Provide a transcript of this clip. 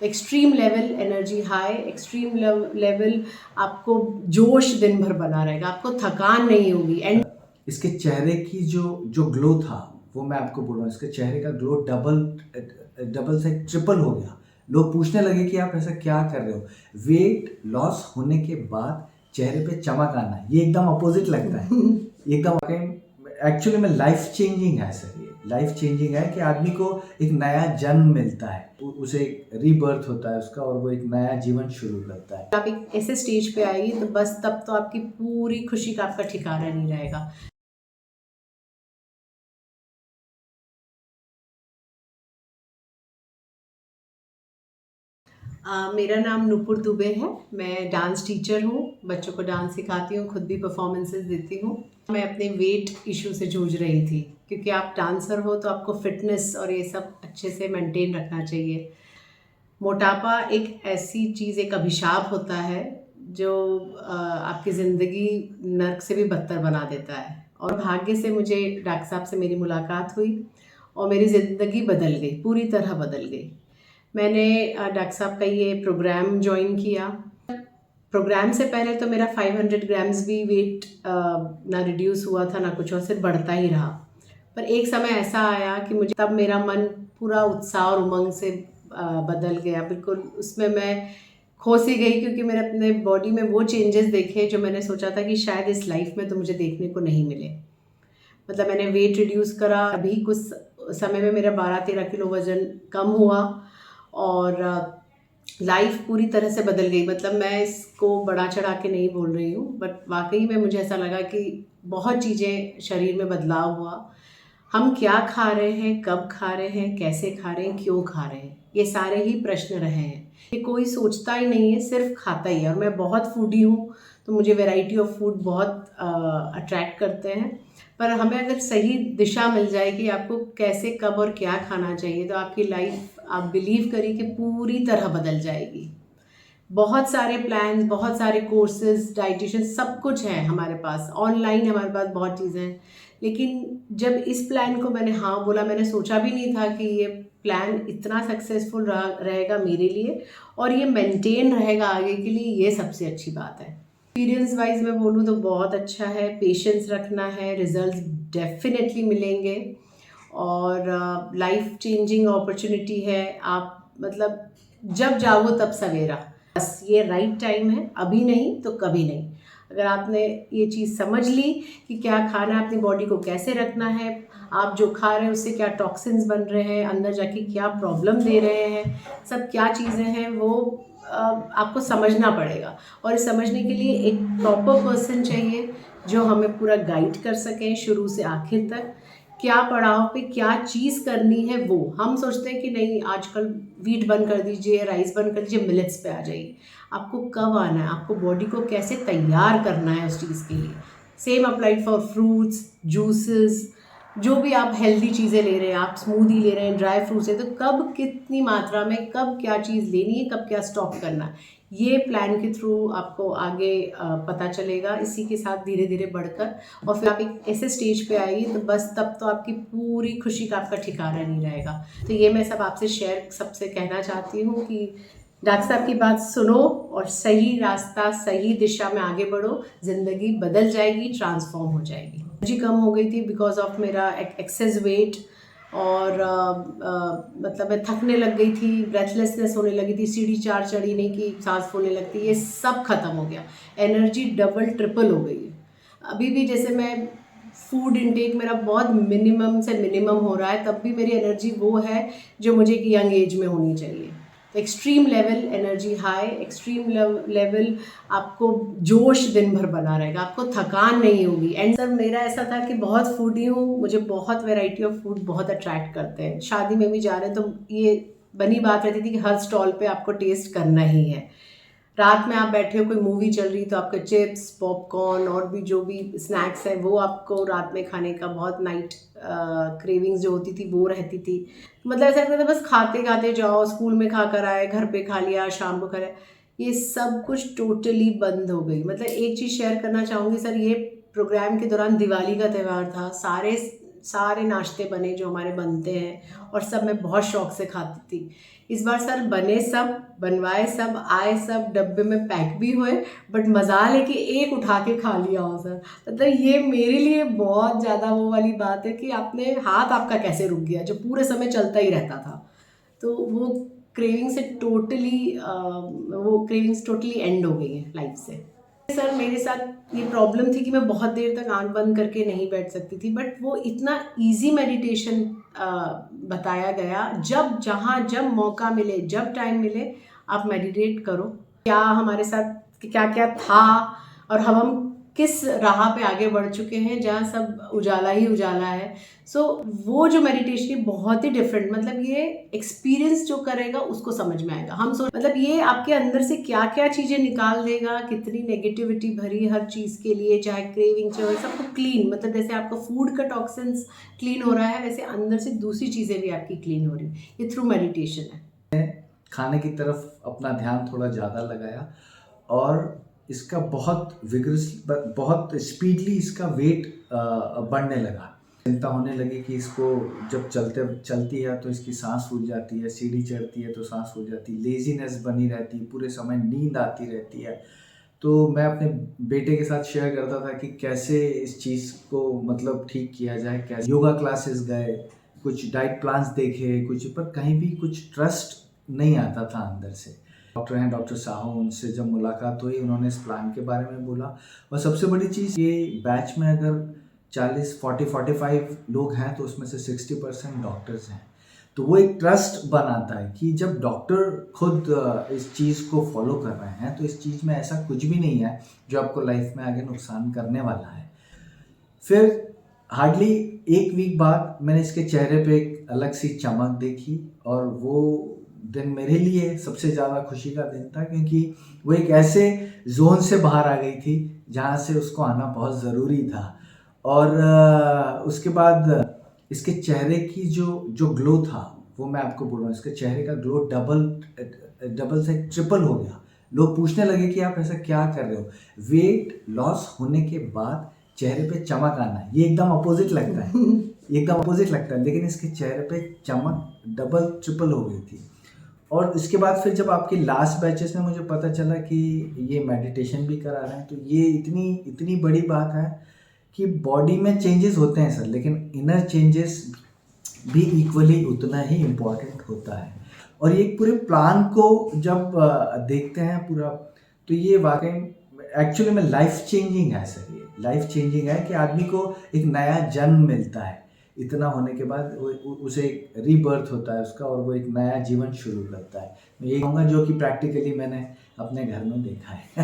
Extreme level energy high, extreme level आपको जोश दिन भर बना रहेगा, आपको थकान नहीं होगी। एंड इसके चेहरे की जो जो ग्लो था वो मैं आपको बोल रहा हूँ, इसके चेहरे का ग्लो डबल डबल से ट्रिपल हो गया। लोग पूछने लगे कि आप ऐसा क्या कर रहे हो। वेट लॉस होने के बाद चेहरे पे चमक आना, ये एकदम अपोजिट लगता है। एकदम एक्चुअली में लाइफ चेंजिंग है सर, ये लाइफ चेंजिंग है कि आदमी को एक नया जन्म मिलता है, उसे एक रीबर्थ होता है उसका, और वो एक नया जीवन शुरू करता है। आप एक ऐसे स्टेज पे आएगी तो बस तब तो आपकी पूरी खुशी का आपका ठिकाना नहीं रहेगा। मेरा नाम नूपुर दुबे है। मैं डांस टीचर हूँ, बच्चों को डांस सिखाती हूँ, खुद भी परफॉर्मेंसेस देती हूँ। मैं अपने वेट इशू से जूझ रही थी, क्योंकि आप डांसर हो तो आपको फिटनेस और ये सब अच्छे से मेंटेन रखना चाहिए। मोटापा एक ऐसी चीज़, एक अभिशाप होता है जो आपकी ज़िंदगी नर्क से भी बदतर बना देता है। और भाग्य से मुझे डॉक्टर साहब से मेरी मुलाकात हुई और मेरी ज़िंदगी बदल गई, पूरी तरह बदल गई। मैंने डॉक्टर साहब का ये प्रोग्राम ज्वाइन किया। प्रोग्राम से पहले तो मेरा 500 ग्राम्स भी वेट ना रिड्यूस हुआ था ना कुछ, और सिर्फ बढ़ता ही रहा। पर एक समय ऐसा आया कि मुझे तब मेरा मन पूरा उत्साह और उमंग से बदल गया। बिल्कुल उसमें मैं खो सी गई, क्योंकि मैंने अपने बॉडी में वो चेंजेस देखे जो मैंने सोचा था कि शायद इस लाइफ में तो मुझे देखने को नहीं मिले। मतलब मैंने वेट रिड्यूस करा, अभी कुछ समय में मेरा 12-13 किलो वज़न कम हुआ और लाइफ पूरी तरह से बदल गई। मतलब मैं इसको बढ़ा चढ़ा के नहीं बोल रही हूँ, बट वाकई में मुझे ऐसा लगा कि बहुत चीज़ें शरीर में बदलाव हुआ। हम क्या खा रहे हैं, कब खा रहे हैं, कैसे खा रहे हैं, क्यों खा रहे हैं, ये सारे ही प्रश्न रहे हैं। ये कोई सोचता ही नहीं है, सिर्फ खाता ही है। और मैं बहुत फूडी हूँ, तो मुझे वैरायटी ऑफ फूड बहुत अट्रैक्ट करते हैं। पर हमें अगर सही दिशा मिल जाए कि आपको कैसे, कब और क्या खाना चाहिए, तो आपकी लाइफ, आप बिलीव करिए कि पूरी तरह बदल जाएगी। बहुत सारे प्लान्स, बहुत सारे कोर्सेज, डाइटिशियन, सब कुछ है हमारे पास, ऑनलाइन हमारे पास बहुत चीज़ें हैं। लेकिन जब इस प्लान को मैंने हाँ बोला, मैंने सोचा भी नहीं था कि ये प्लान इतना सक्सेसफुल रहेगा मेरे लिए, और ये मेंटेन रहेगा आगे के लिए। ये सबसे अच्छी बात है। एक्सपीरियंस वाइज मैं बोलूँ तो बहुत अच्छा है। पेशेंस रखना है, रिजल्ट्स डेफिनेटली मिलेंगे, और लाइफ चेंजिंग अपॉर्चुनिटी है। आप मतलब जब जागो तब सवेरा, बस ये राइट टाइम है, अभी नहीं तो कभी नहीं। अगर आपने ये चीज़ समझ ली कि क्या खाना है, अपनी बॉडी को कैसे रखना है, आप जो खा रहे हैं उससे क्या टॉक्सिन्स बन रहे हैं, अंदर जाके क्या प्रॉब्लम दे रहे हैं, सब क्या चीज़ें हैं, वो आपको समझना पड़ेगा। और इस समझने के लिए एक प्रॉपर पर्सन चाहिए जो हमें पूरा गाइड कर सकें शुरू से आखिर तक। क्या पड़ाव पे क्या चीज़ करनी है, वो हम सोचते हैं कि नहीं आजकल वीट बंद कर दीजिए, राइस बंद कर दीजिए, मिलेट्स पे आ जाइए। आपको कब आना है, आपको बॉडी को कैसे तैयार करना है उस चीज़ के लिए। Same applied for fruits, juices, जो भी आप हेल्दी चीज़ें ले रहे हैं, आप स्मूदी ले रहे हैं, ड्राई फ्रूट्स है, तो कब कितनी मात्रा में कब क्या चीज़ लेनी है, कब क्या स्टॉप करना है, ये प्लान के थ्रू आपको आगे पता चलेगा। इसी के साथ धीरे धीरे बढ़कर और फिर आप एक ऐसे स्टेज पे आएगी तो बस तब तो आपकी पूरी खुशी का आपका ठिकाना नहीं रहेगा। तो ये मैं सब आपसे शेयर, सबसे कहना चाहती हूँ कि डॉक्टर साहब की बात सुनो और सही रास्ता, सही दिशा में आगे बढ़ो, ज़िंदगी बदल जाएगी, ट्रांसफॉर्म हो जाएगी। एनर्जी कम हो गई थी बिकॉज ऑफ मेरा एक्सेस वेट, और मतलब मैं थकने लग गई थी, ब्रेथलेसनेस होने लगी थी, सीढ़ी 4 चढ़ी नहीं कि सांस फूलने लगती, ये सब खत्म हो गया। एनर्जी डबल ट्रिपल हो गई है। अभी भी जैसे मैं फूड इनटेक मेरा बहुत मिनिमम से मिनिमम हो रहा है, तब भी मेरी एनर्जी वो है जो मुझे एक यंग एज में होनी चाहिए। Extreme level energy high, extreme level आपको जोश दिन भर बना रहेगा, आपको थकान नहीं होगी। एंड सर मेरा ऐसा था कि बहुत फूडी हूँ, मुझे बहुत वैरायटी ऑफ फूड बहुत अट्रैक्ट करते हैं। शादी में भी जा रहे हैं तो ये बनी बात रहती थी कि हर स्टॉल पे आपको टेस्ट करना ही है। रात में आप बैठे हो, कोई मूवी चल रही, तो आपके चिप्स, पॉपकॉर्न और भी जो भी स्नैक्स हैं वो आपको रात में खाने का बहुत नाइट क्रेविंग्स जो होती थी वो रहती थी। मतलब ऐसा लगता था बस खाते खाते जाओ, स्कूल में खा कर आए, घर पे खा लिया, शाम को खा लिया। ये सब कुछ टोटली बंद हो गई। मतलब एक चीज़ शेयर करना चाहूँगी सर, ये प्रोग्राम के दौरान दिवाली का त्यौहार था, सारे सारे नाश्ते बने जो हमारे बनते हैं और सब मैं बहुत शौक से खाती थी। इस बार सर बने सब, बनवाए सब, आए सब, डब्बे में पैक भी हुए, बट मज़ा लेके एक उठा के खा लिया हो सर। मतलब ये मेरे लिए बहुत ज़्यादा वो वाली बात है कि आपने हाथ आपका कैसे रुक गया जो पूरे समय चलता ही रहता था। तो वो क्रेविंग्स टोटली एंड हो गई है लाइफ से। सर मेरे साथ ये प्रॉब्लम थी कि मैं बहुत देर तक आंख बंद करके नहीं बैठ सकती थी, बट वो इतना इजी मेडिटेशन बताया गया, जब मौका मिले, जब टाइम मिले आप मेडिटेट करो। क्या हमारे साथ क्या क्या था और हम किस राह पे आगे बढ़ चुके हैं जहाँ सब उजाला ही उजाला है। सो वो जो मेडिटेशन बहुत ही डिफरेंट, मतलब ये एक्सपीरियंस जो करेगा उसको समझ में आएगा। मतलब ये आपके अंदर से क्या क्या चीज़ें निकाल देगा, कितनी नेगेटिविटी भरी हर चीज़ के लिए, चाहे क्रेविंग चाहे सबको क्लीन, मतलब जैसे आपका फूड का टॉक्सिन्स क्लीन हो रहा है वैसे अंदर से दूसरी चीज़ें भी आपकी क्लीन हो रही है। ये थ्रू मेडिटेशन है। खाने की तरफ अपना ध्यान थोड़ा ज़्यादा लगाया और इसका बहुत बहुत स्पीडली इसका वेट बढ़ने लगा। चिंता होने लगी कि इसको जब चलती है तो इसकी सांस फूल जाती है, सीढ़ी चढ़ती है तो सांस फूल जाती है, लेजीनेस बनी रहती है, पूरे समय नींद आती रहती है। तो मैं अपने बेटे के साथ शेयर करता था कि कैसे इस चीज़ को मतलब ठीक किया जाए। कैसे योगा क्लासेस गए, कुछ डाइट प्लान्स देखे, कुछ, पर कहीं भी कुछ ट्रस्ट नहीं आता था अंदर से। डॉक्टर हैं डॉक्टर साहू, उनसे जब मुलाकात हुई उन्होंने इस प्लान के बारे में बोला। और सबसे बड़ी चीज़, ये बैच में अगर 45 लोग हैं तो उसमें से 60% डॉक्टर्स हैं। तो वो एक ट्रस्ट बनाता है कि जब डॉक्टर खुद इस चीज़ को फॉलो कर रहे हैं तो इस चीज़ में ऐसा कुछ भी नहीं है जो आपको लाइफ में आगे नुकसान करने वाला है। फिर हार्डली 1 वीक बाद मैंने इसके चेहरे पे एक अलग सी चमक देखी और वो दिन मेरे लिए सबसे ज़्यादा खुशी का दिन था, क्योंकि वो एक ऐसे जोन से बाहर आ गई थी जहाँ से उसको आना बहुत ज़रूरी था। और उसके बाद इसके चेहरे की जो ग्लो था वो मैं आपको बोल रहा हूँ, इसके चेहरे का ग्लो डबल से ट्रिपल हो गया। लोग पूछने लगे कि आप ऐसा क्या कर रहे हो। वेट लॉस होने के बाद चेहरे पे चमक आना, ये एकदम अपोजिट लगता है, एकदम अपोजिट लगता है, लेकिन इसके चेहरे पे चमक डबल ट्रिपल हो गई थी। और इसके बाद फिर जब आपके लास्ट बैचेस में मुझे पता चला कि ये मेडिटेशन भी करा रहे हैं, तो ये इतनी बड़ी बात है कि बॉडी में चेंजेस होते हैं सर, लेकिन इनर चेंजेस भी इक्वली उतना ही इम्पोर्टेंट होता है। और ये पूरे प्लान को जब देखते हैं पूरा, तो ये वाकई एक्चुअली में लाइफ चेंजिंग है सर। ये लाइफ चेंजिंग है कि आदमी को एक नया जन्म मिलता है, इतना होने के बाद उसे एक रीबर्थ होता है उसका, और वो एक नया जीवन शुरू करता है। मैं ये कहूँगा जो कि प्रैक्टिकली मैंने अपने घर में देखा है।